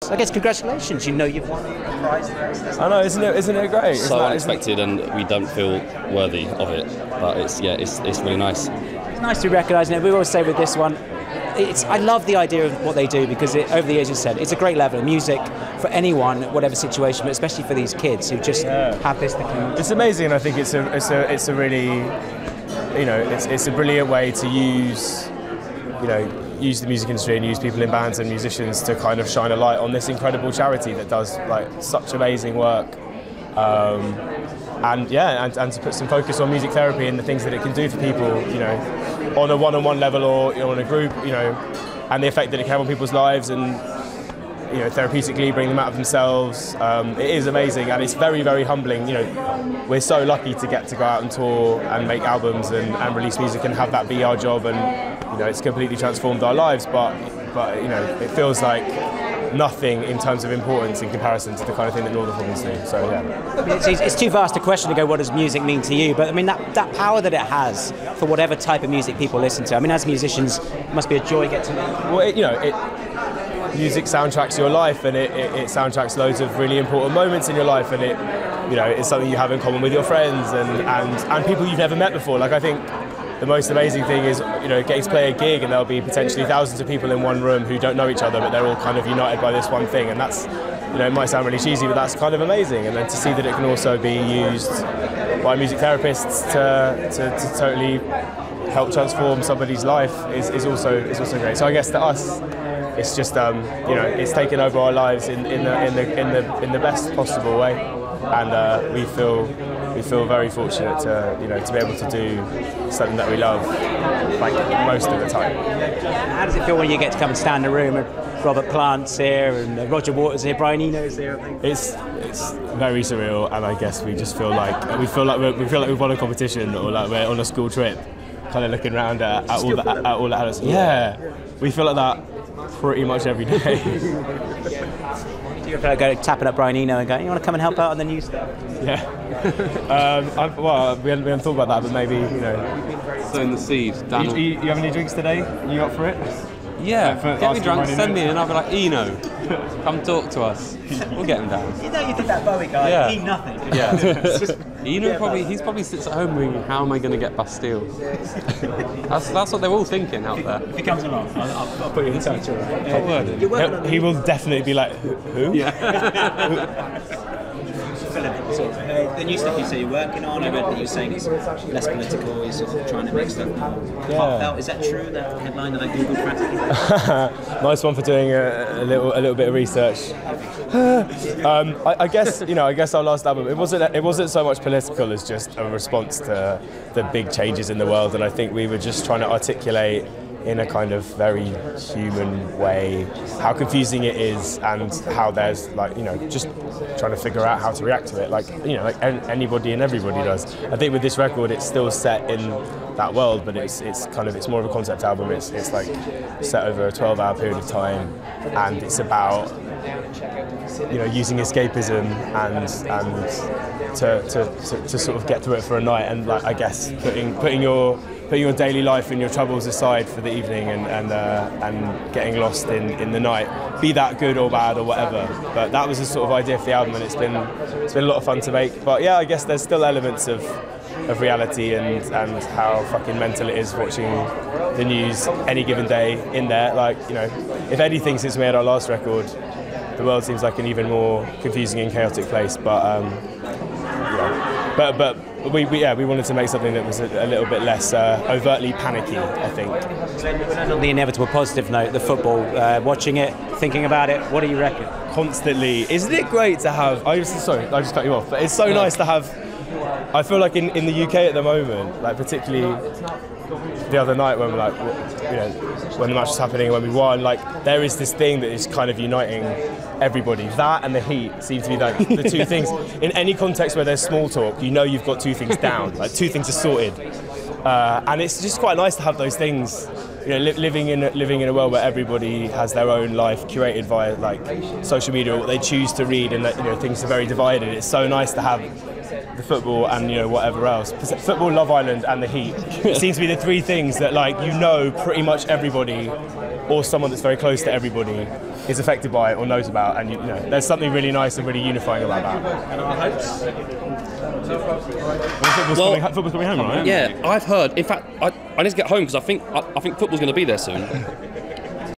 I guess congratulations. You know you've won a prize. I know, isn't it great? So unexpected, and we don't feel worthy of it. But it's really nice. It's nice to be recognised. We always say with this one, I love the idea of what they do because over the years, as you said, it's a great level of music for anyone, whatever situation, but especially for these kids who just have this. It's amazing, and I think it's a really, it's a brilliant way to use the music industry and use people in bands and musicians to kind of shine a light on this incredible charity that does like such amazing work. And to put some focus on music therapy and the things that it can do for people, on a one-on-one level or on a group, and the effect that it can have on people's lives and, therapeutically bring them out of themselves. It is amazing, and it's very, very humbling. We're so lucky to get to go out and tour and make albums and release music and have that be our job, and it's completely transformed our lives. But it feels like nothing in terms of importance in comparison to the kind of thing that Northern Women's do. So yeah, it's too vast a question to go, what does music mean to you? But I mean that power that it has for whatever type of music people listen to. I mean, as musicians, it must be a joy to get to know. Well, music soundtracks your life, and it soundtracks loads of really important moments in your life, and it's something you have in common with your friends and people you've never met before. Like, I think the most amazing thing is, getting to play a gig and there'll be potentially thousands of people in one room who don't know each other, but they're all kind of united by this one thing, and that's, it might sound really cheesy, but that's kind of amazing. And then to see that it can also be used by music therapists to totally help transform somebody's life is also great. So I guess to us, it's just it's taken over our lives in the best possible way, and we feel very fortunate to be able to do something that we love, like, most of the time. How does it feel when you get to come and stand in a room and Robert Plant's here and Roger Waters here, Brian Eno's here? I think it's very surreal, and I guess we just feel like we've won a competition, or like we're on a school trip, kind of looking around at all the adults. Yeah, we feel like that pretty much every day. Do you ever go tapping up Brian Eno and go, you want to come and help out on the new stuff? Yeah. We haven't thought about that, but maybe, Sowing the seed. You have any drinks today? You up for it? Yeah, get me drunk, send me in, I'll be like, Eno, come talk to us. We'll get him down. You think that Bowie guy, eat nothing. Yeah. Eno he probably sits at home thinking, how am I going to get Bastille? That's what they're all thinking out there. If he comes along, I'll put you in touch. He will definitely be like, who? Yeah. The new stuff you say you're working on, I read that you're saying it's less political, you're sort of trying to make stuff heartfelt. Is that true, that headline that I googled frantically? Nice one for doing a little bit of research. I guess our last album, it wasn't so much political as just a response to the big changes in the world, and I think we were just trying to articulate in a kind of very human way how confusing it is, and how there's just trying to figure out how to react to it, like anybody and everybody does. I think with this record it's still set in that world, but it's more of a concept album. It's like set over a 12-hour period of time, and it's about using escapism and to sort of get through it for a night, and like, I guess putting your daily life and your troubles aside for the evening, and getting lost in the night, be that good or bad or whatever. But that was the sort of idea for the album, and it's been a lot of fun to make. But yeah, I guess there's still elements of reality and how fucking mental it is watching the news any given day in there. Like, if anything, since we had our last record, the world seems like an even more confusing and chaotic place. But we wanted to make something that was a little bit less overtly panicky, I think. On the inevitable positive note, the football, watching it, thinking about it, what do you reckon? Constantly. Isn't it great to have... Sorry, I just cut you off. But it's so nice to have... I feel like in the UK at the moment, like particularly the other night when we're when the match was happening, when we won, like, there is this thing that is kind of uniting everybody. That and the heat seem to be like the two things. In any context where there's small talk, you've got two things down, like two things are sorted. And it's just quite nice to have those things, living in a world where everybody has their own life curated via like social media, or what they choose to read, and that things are very divided. It's so nice to have the football and whatever else. Football, Love Island, and the heat. It seems to be the three things that pretty much everybody or someone that's very close to everybody is affected by it or knows about, and you know, there's something really nice and really unifying about that. And our hopes? Football's coming home, right? Yeah, I've heard. In fact, I need to get home because I think football's going to be there soon.